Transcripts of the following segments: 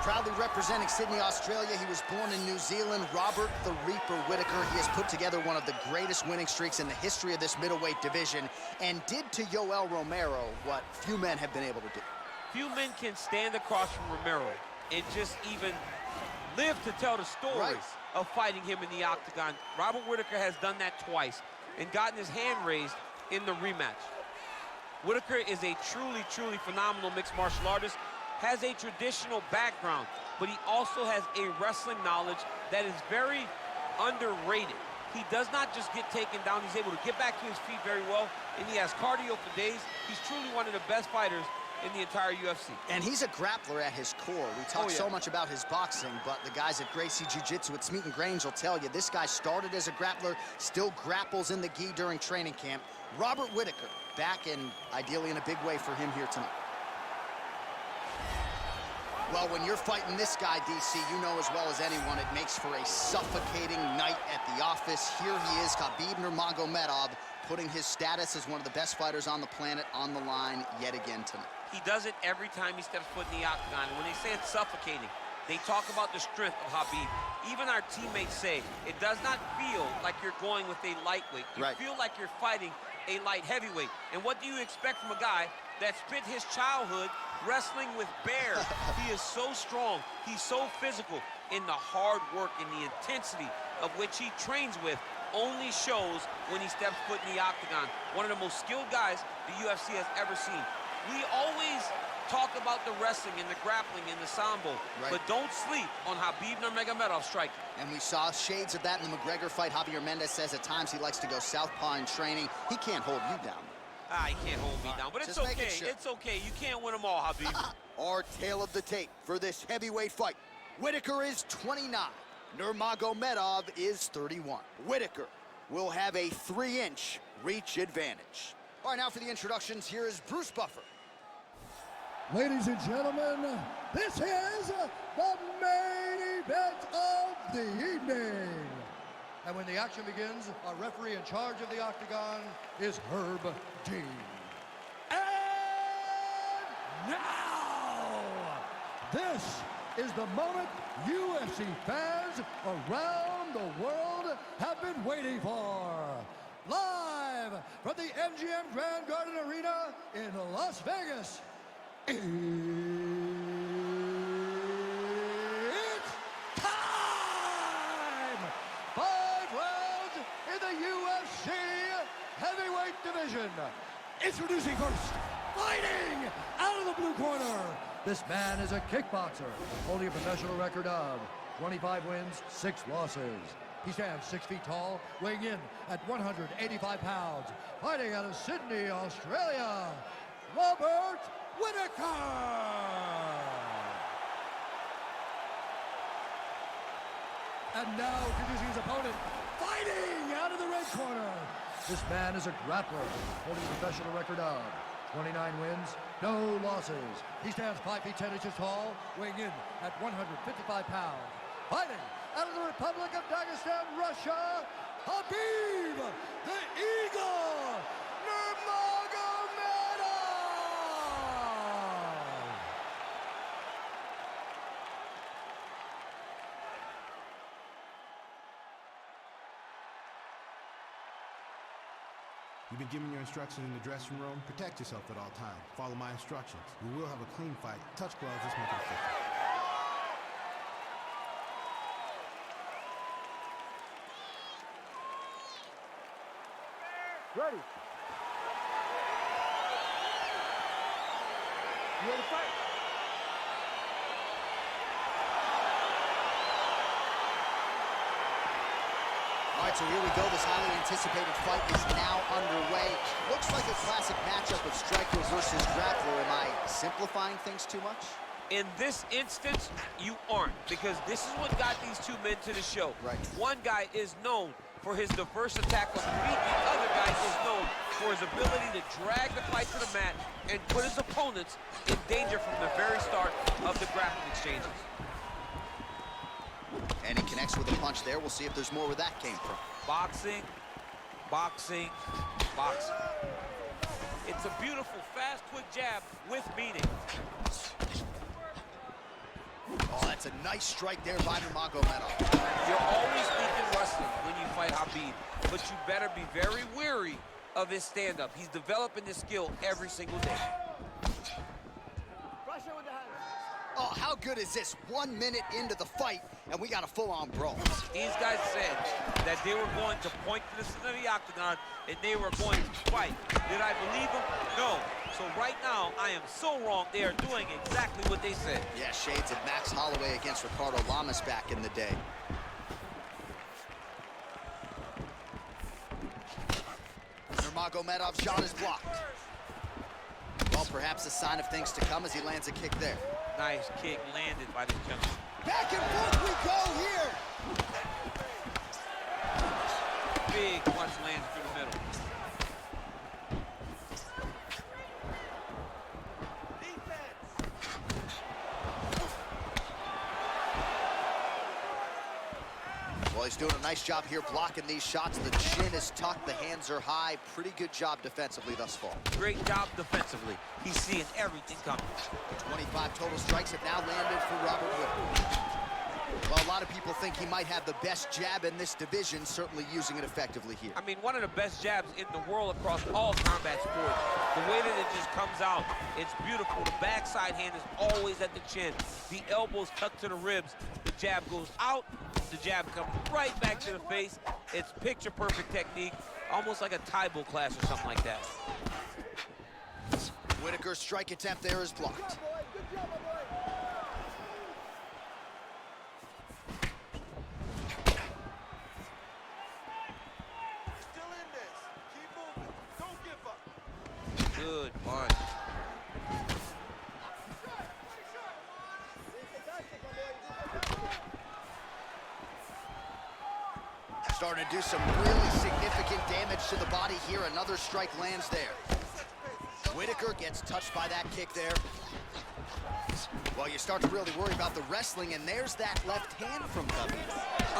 proudly representing Sydney, Australia. He was born in New Zealand. Robert the Reaper Whittaker. He has put together one of the greatest winning streaks in the history of this middleweight division and did to Yoel Romero what few men have been able to do. Few men can stand across from Romero and just even live to tell the stories of fighting him in the octagon. Robert Whittaker has done that twice and gotten his hand raised in the rematch. Whittaker is a truly, truly phenomenal mixed martial artist, has a traditional background, but he also has a wrestling knowledge that is very underrated. He does not just get taken down, he's able to get back to his feet very well, and he has cardio for days. He's truly one of the best fighters in the entire UFC. And he's a grappler at his core. We talk so much about his boxing, but the guys at Gracie Jiu-Jitsu at Smeaton Grange will tell you this guy started as a grappler, still grapples in the gi during training camp. Robert Whittaker back and ideally in a big way for him here tonight. Well, when you're fighting this guy, DC, you know as well as anyone, it makes for a suffocating night at the office. Here he is, Khabib Nurmagomedov, putting his status as one of the best fighters on the planet on the line yet again tonight. He does it every time he steps foot in the octagon. When they say it's suffocating, they talk about the strength of Khabib. Even our teammates say it does not feel like you're going with a lightweight. You feel like you're fighting a light heavyweight. And what do you expect from a guy that spent his childhood wrestling with bears? He is so strong, he's so physical, and the hard work and the intensity of which he trains with only shows when he steps foot in the octagon. One of the most skilled guys the UFC has ever seen. We always talk about the wrestling and the grappling and the sambo, but don't sleep on Khabib Nurmagomedov striking. And we saw shades of that in the McGregor fight. Javier Mendez says at times he likes to go southpaw in training. He can't hold you down. He can't hold me down, but it's okay. Sure. It's okay. You can't win them all, Khabib. Our tale of the tape for this heavyweight fight. Whittaker is 29. Nurmagomedov is 31. Whittaker will have a 3-inch reach advantage. All right, now for the introductions, here is Bruce Buffer. Ladies and gentlemen, this is the main event of the evening. And when the action begins, our referee in charge of the octagon is Herb Dean. And now, this is the moment UFC fans around the world have been waiting for. Live from the MGM Grand Garden Arena in Las Vegas, it's time! 5 rounds in the UFC heavyweight division. Introducing first, fighting out of the blue corner. This man is a kickboxer, holding a professional record of 25 wins, 6 losses. He stands 6 feet tall, weighing in at 185 pounds. Fighting out of Sydney, Australia, Robert Whittaker! And now introducing his opponent, fighting out of the red corner. This man is a grappler, holding a professional record of 29 wins, no losses. He stands 5 feet 10 inches tall, weighing in at 155 pounds. Fighting out of the Republic of Dagestan, Russia, Khabib the Eagle Nurmagomedov! You've been given your instructions in the dressing room. Protect yourself at all times. Follow my instructions. We will have a clean fight. Touch gloves, let's make it official. Ready. You ready to fight? All right, so here we go. This highly anticipated fight is now underway. Looks like a classic matchup of striker versus grappler. Am I simplifying things too much? In this instance, you aren't, because this is what got these two men to the show. One guy is known for his diverse attack of feet. The other guy is known for his ability to drag the fight to the mat and put his opponents in danger from the very start of the grappling exchanges. And he connects with a punch there. We'll see if there's more where that came from. Boxing, boxing, boxing. It's a beautiful, fast, quick jab with meaning. Oh, that's a nice strike there by Nurmagomedov. You're always thinking wrestling when you fight Khabib, but you better be very wary of his stand-up. He's developing this skill every single day. Oh, how good is this? 1 minute into the fight, and we got a full-on brawl. These guys said that they were going to point to the center of the octagon, and they were going to fight. Did I believe them? No. So right now, I am so wrong. They are doing exactly what they said. Yeah, shades of Max Holloway against Ricardo Lamas back in the day. Nurmagomedov's shot is blocked. Well, perhaps a sign of things to come as he lands a kick there. Nice kick landed by this gentleman. Back and forth we go here. Big punch lands through the middle. Well, he's doing a nice job here blocking these shots. The chin is tucked, the hands are high. Pretty good job defensively thus far. Great job defensively. He's seeing everything coming. 25 total strikes have now landed for Robert Whittaker. Well, a lot of people think he might have the best jab in this division, certainly using it effectively here. I mean, one of the best jabs in the world across all combat sports. The way that it just comes out, it's beautiful. The backside hand is always at the chin. The elbows tucked to the ribs. The jab goes out. The jab comes right back to the face. It's picture-perfect technique, almost like a Taibo class or something like that. Whittaker's strike attempt there is blocked. Good punch. Starting to do some really significant damage to the body here. Another strike lands there. Whittaker gets touched by that kick there. Well, you start to really worry about the wrestling, and there's that left hand from Khabib.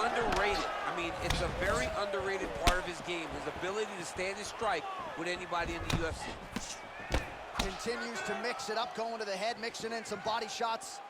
Underrated. I mean, it's a very underrated part of his game, his ability to stand and strike with anybody in the UFC. Continues to mix it up, going to the head, mixing in some body shots.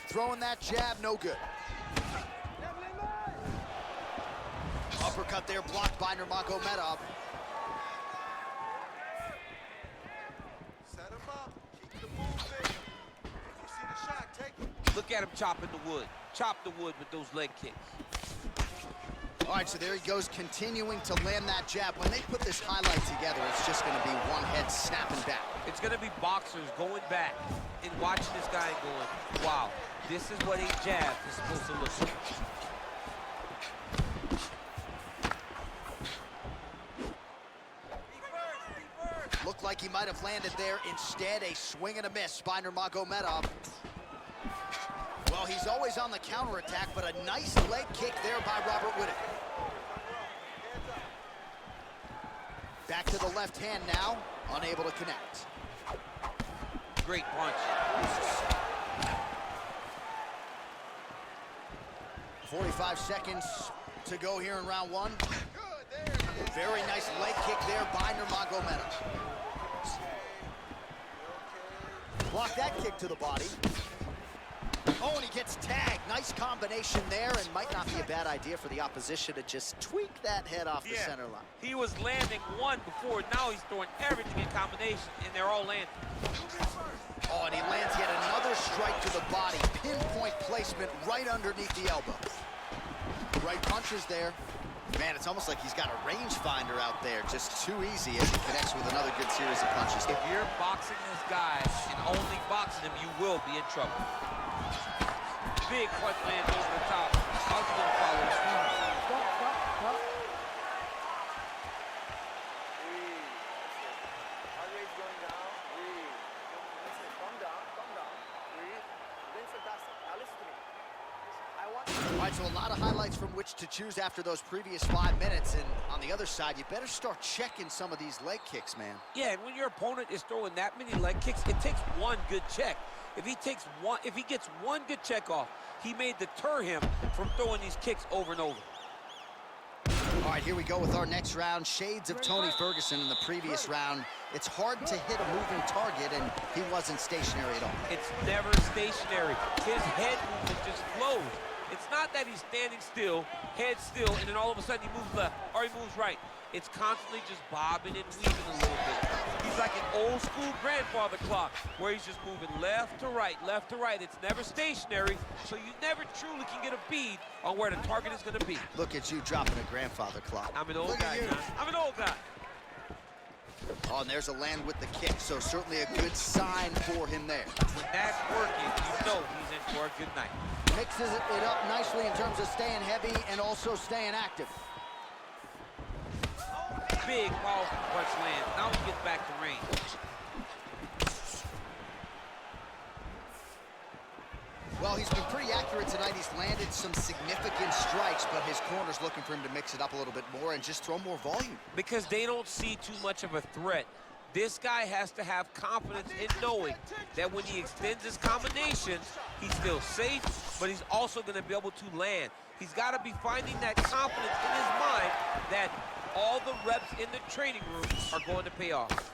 Throwing that jab, no good. Uppercut there, blocked by Nurmagomedov. Set him up. Keep the movement. If you see the shot, take it. Look at him chopping the wood. Chop the wood with those leg kicks. All right, so there he goes, continuing to land that jab. When they put this highlight together, it's just going to be one head snapping back. It's going to be boxers going back and watching this guy going, wow, this is what a jab is supposed to look like. Looked like he might have landed there. Instead, a swing and a miss by Nurmagomedov. Well, he's always on the counterattack, but a nice leg kick there by Robert Whittaker. Back to the left hand now, unable to connect. Great punch. 45 seconds to go here in round one. Very nice leg kick there by Nurmagomedov. Block that kick to the body. Oh, and he gets tagged. Nice combination there, and might not be a bad idea for the opposition to just tweak that head off the center line. He was landing one before. Now he's throwing everything in combination, and they're all landing. Oh, and he lands yet another strike to the body. Pinpoint placement right underneath the elbow. Right punches there. Man, it's almost like he's got a rangefinder out there. Just too easy as he connects with another good series of punches. If you're boxing this guy and only boxing him, you will be in trouble. Big punch lands over the top. How's he gonna follow this? Stop. Breathe. Heart rate's going down. Breathe. Listen, calm down. Breathe. You're doing fantastic. Now listen to me. All right, so a lot of highlights from which to choose after those previous 5 minutes. And on the other side, you better start checking some of these leg kicks, man. Yeah, and when your opponent is throwing that many leg kicks, it takes one good check. If he gets one good check off, he may deter him from throwing these kicks over and over. All right, here we go with our next round. Shades of Tony Ferguson in the previous round. It's hard to hit a moving target, and he wasn't stationary at all. It's never stationary. His head movement just flows. It's not that he's standing still, head still, and then all of a sudden he moves left or he moves right. It's constantly just bobbing and weaving a little bit. He's like an old school grandfather clock where he's just moving left to right, left to right. It's never stationary, so you never truly can get a bead on where the target is going to be. Look at you dropping a grandfather clock. I'm an old guy, John. I'm an old guy. Oh, and there's a land with the kick, so certainly a good sign for him there. When that's working, you know he's in for a good night. Mixes it up nicely in terms of staying heavy and also staying active. Big, powerful punch lands. Now he gets back to range. Well, he's been pretty accurate tonight. He's landed some significant strikes, but his corner's looking for him to mix it up a little bit more and just throw more volume. Because they don't see too much of a threat. This guy has to have confidence in knowing that when he extends his combinations, he's still safe, but he's also going to be able to land. He's got to be finding that confidence in his mind that all the reps in the training room are going to pay off.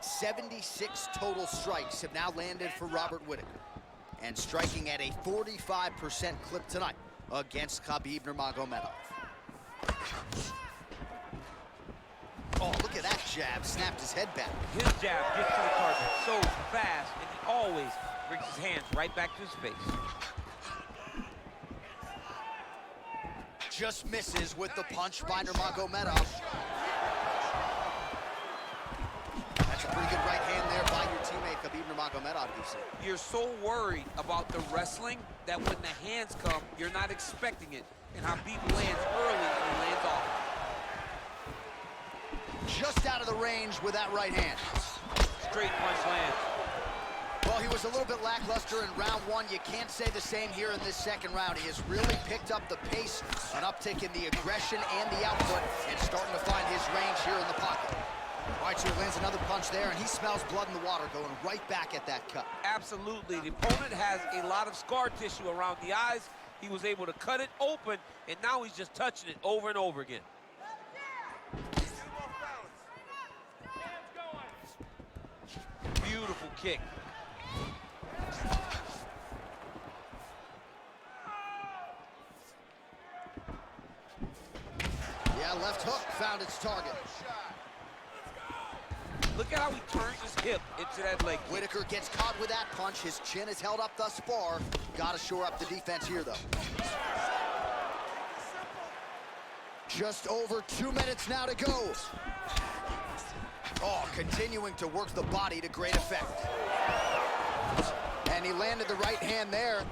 76 total strikes have now landed for Robert Whittaker, and striking at a 45% clip tonight against Khabib Nurmagomedov. Oh, look at that jab, snapped his head back. His jab gets to the target so fast, and he always brings his hands right back to his face. Just misses with the punch by Nurmagomedov. That's a pretty good right hand there by your teammate, Khabib Nurmagomedov, you see. You're so worried about the wrestling that when the hands come, you're not expecting it. And Khabib lands early and he lands off. Just out of the range with that right hand. Straight punch lands. Well, he was a little bit lackluster in round one. You can't say the same here in this second round. He has really picked up the pace, an uptick in the aggression and the output, and starting to find his range here in the pocket. All right, so he lands another punch there, and he smells blood in the water, going right back at that cut. Absolutely. The opponent has a lot of scar tissue around the eyes. He was able to cut it open, and now he's just touching it over and over again. Beautiful kick. Yeah, left hook found its target. Look at how he turns his hip into that leg kick. Whittaker gets caught with that punch. His chin is held up thus far. Got to shore up the defense here, though. Just over 2 minutes now to go. Oh, continuing to work the body to great effect. And he landed the right hand there.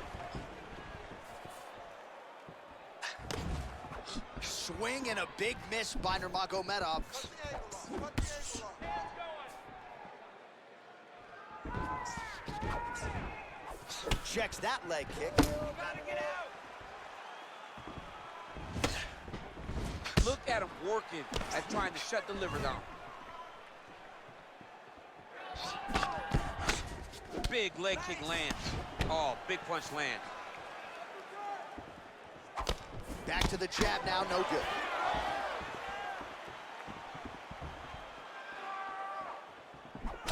Swing and a big miss by Nurmagomedov. Checks that leg kick. Look at him working at trying to shut the liver down. Big leg kick lands. Oh, big punch lands. Back to the jab now, no good.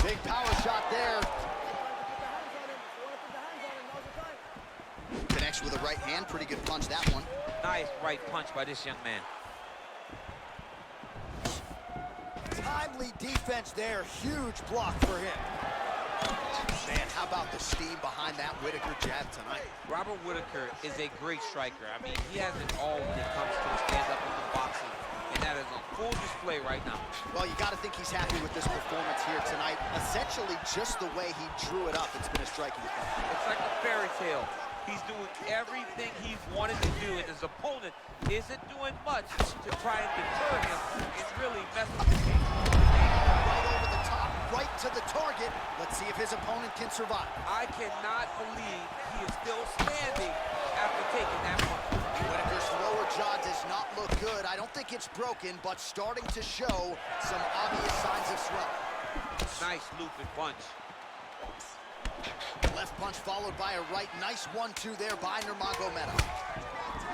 Big power shot there. Connects with a right hand, pretty good punch that one. Nice right punch by this young man. Timely defense there, huge block for him. Man, how about the steam behind that Whittaker jab tonight? Robert Whittaker is a great striker. I mean, he has it all when it comes to stand-up in the boxing, and that is on full display right now. Well, you got to think he's happy with this performance here tonight. Essentially, just the way he drew it up, it's been a striking effect. It's like a fairy tale. He's doing everything he's wanted to do, and his opponent isn't doing much to try and deter him. It's really messing with the game. Right over the top, right to the target. Let's see if his opponent can survive. I cannot believe he is still standing after taking that punch. Whittaker's lower jaw does not look good. I don't think it's broken, but starting to show some obvious signs of swelling. Nice looping punch. Left punch followed by a right. Nice 1-2 there by Nurmagomedov.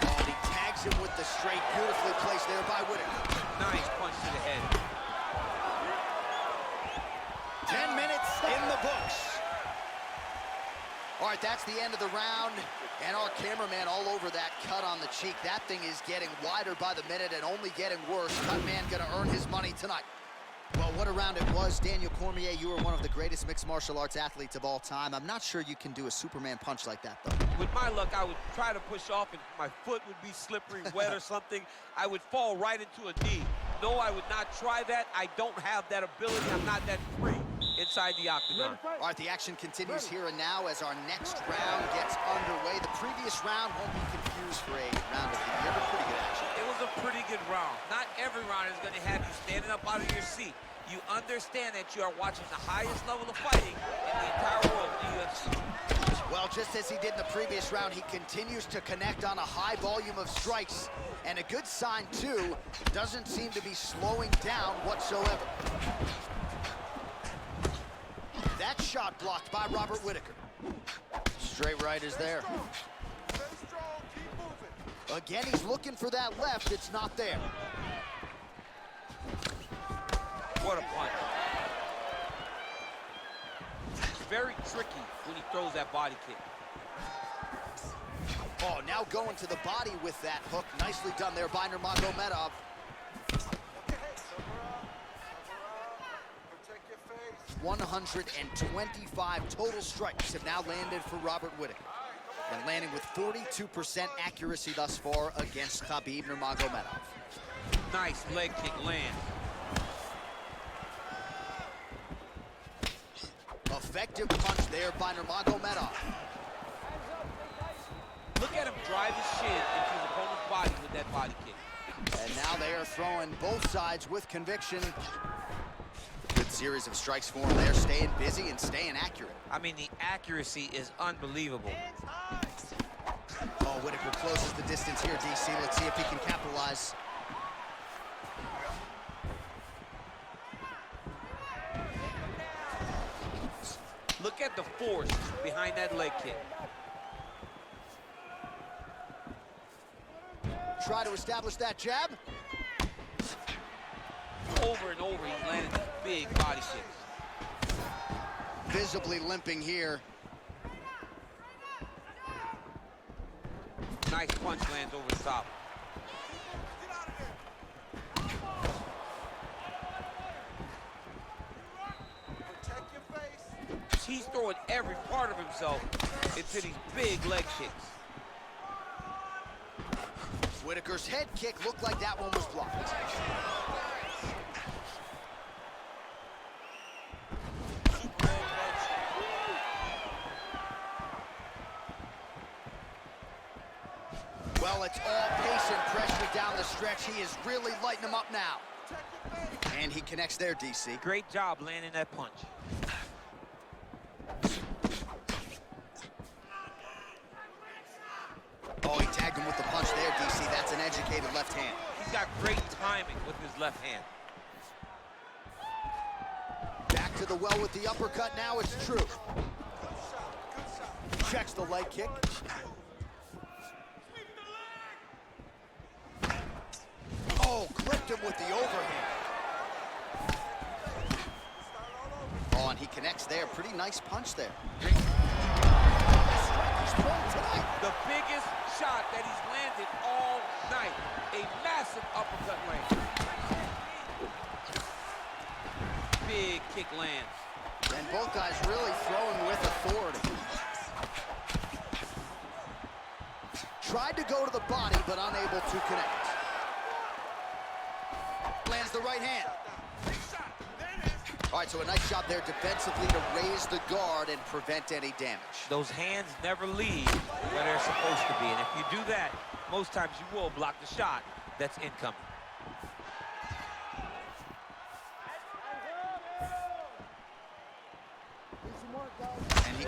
Oh, and he tags tags him with the straight. Beautifully placed there by Whittaker. Nice punch to the head. 10 minutes in the books. All right, that's the end of the round, and our cameraman all over that cut on the cheek. That thing is getting wider by the minute and only getting worse. Cut man gonna earn his money tonight. Well, what a round it was. Daniel Cormier, you are one of the greatest mixed martial arts athletes of all time. I'm not sure you can do a Superman punch like that, though. With my luck, I would try to push off, and my foot would be slippery, wet or something. I would fall right into a knee. No, I would not try that. I don't have that ability. I'm not that free inside the octagon. All right, the action continues here and now as our next round gets underway. The previous round won't be confused for a round of the year, but pretty good action. It was a pretty good round. Not every round is going to have you standing up out of your seat. You understand that you are watching the highest level of fighting in the entire world, the UFC. Well, just as he did in the previous round, he continues to connect on a high volume of strikes. And a good sign, too, doesn't seem to be slowing down whatsoever. That shot blocked by Robert Whittaker. Straight right is there. Stay strong, keep moving. Again, he's looking for that left. It's not there. What a punch. It's very tricky when he throws that body kick. Oh, now going to the body with that hook. Nicely done there by Nurmagomedov. Okay, cover up. Protect your face. 125 total strikes have now landed for Robert Whittaker. And landing with 42% accuracy thus far against Khabib Nurmagomedov. Nice leg kick land. Effective punch there by Nurmagomedov. Look at him drive his shin into his opponent's body with that body kick. And now they are throwing both sides with conviction. Good series of strikes for him. They're staying busy and staying accurate. I mean, the accuracy is unbelievable. Oh, Whittaker closes the distance here, DC. Let's see if he can capitalize. Look at the force behind that leg kick. Try to establish that jab. Over and over, he's landing these big body kicks. Visibly limping here. Nice punch lands over the top. Get out of there. Protect your face. He's throwing every part of himself into these big leg kicks. Whittaker's head kick looked like that one was blocked. Well, it's all pace and pressure down the stretch. He is really lighting him up now. And he connects there, DC. Great job landing that punch. Oh, he tagged him with the punch there, DC. That's an educated left hand. He's got great timing with his left hand. Back to the well with the uppercut. Now it's true. Checks the leg kick. Oh, clipped him with the overhand. Oh, and he connects there. Pretty nice punch there. Striker's thrown tonight. The biggest shot that he's landed all night. A massive uppercut land. Big kick lands. And both guys really throwing with authority. Tried to go to the body, but unable to connect. Lands the right hand. All right, so a nice job there defensively to raise the guard and prevent any damage. Those hands never leave where they're supposed to be. And if you do that, most times you will block the shot that's incoming. And he...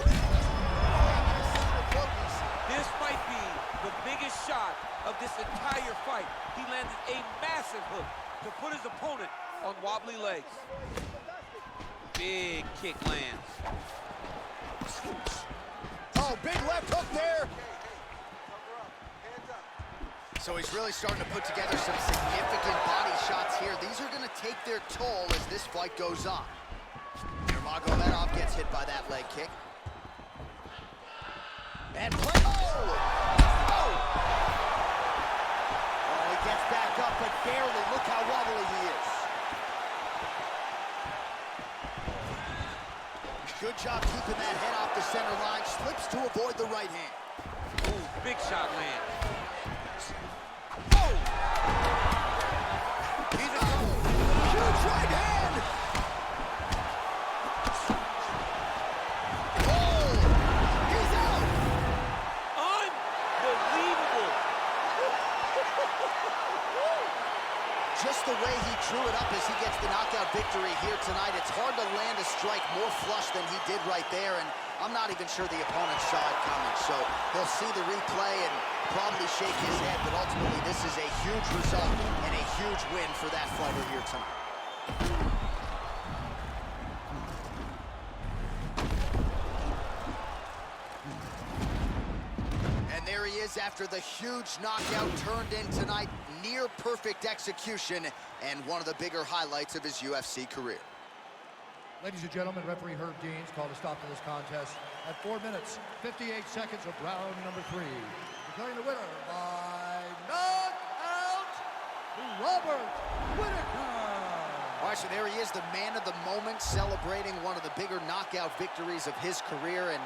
This might be the biggest shot of this entire fight. He landed a massive hook to put his opponent on wobbly legs. Big kick lands. Oh, big left hook there. So he's really starting to put together some significant body shots here. These are going to take their toll as this fight goes on. Nurmagomedov gets hit by that leg kick. And play. Oh, he gets back up, but barely. Look how wobbly he is. Good job keeping that head off the center line. Slips to avoid the right hand. Ooh, big shot land. Oh! He's out. Huge right hand. Oh! He's out. Unbelievable. Just the way he drew it up as he gets the knockout victory here tonight. It's hard to land a strike more flush than he did right there, and I'm not even sure the opponent saw it coming. So he'll see the replay and probably shake his head, but ultimately this is a huge result and a huge win for that fighter here tonight. And there he is after the huge knockout turned in tonight. Near perfect execution and one of the bigger highlights of his UFC career. Ladies and gentlemen, referee Herb Deans called a stop to this contest at 4 minutes, 58 seconds of round number 3. Declaring the winner by knockout, Robert Whittaker. All right, so there he is, the man of the moment, celebrating one of the bigger knockout victories of his career. And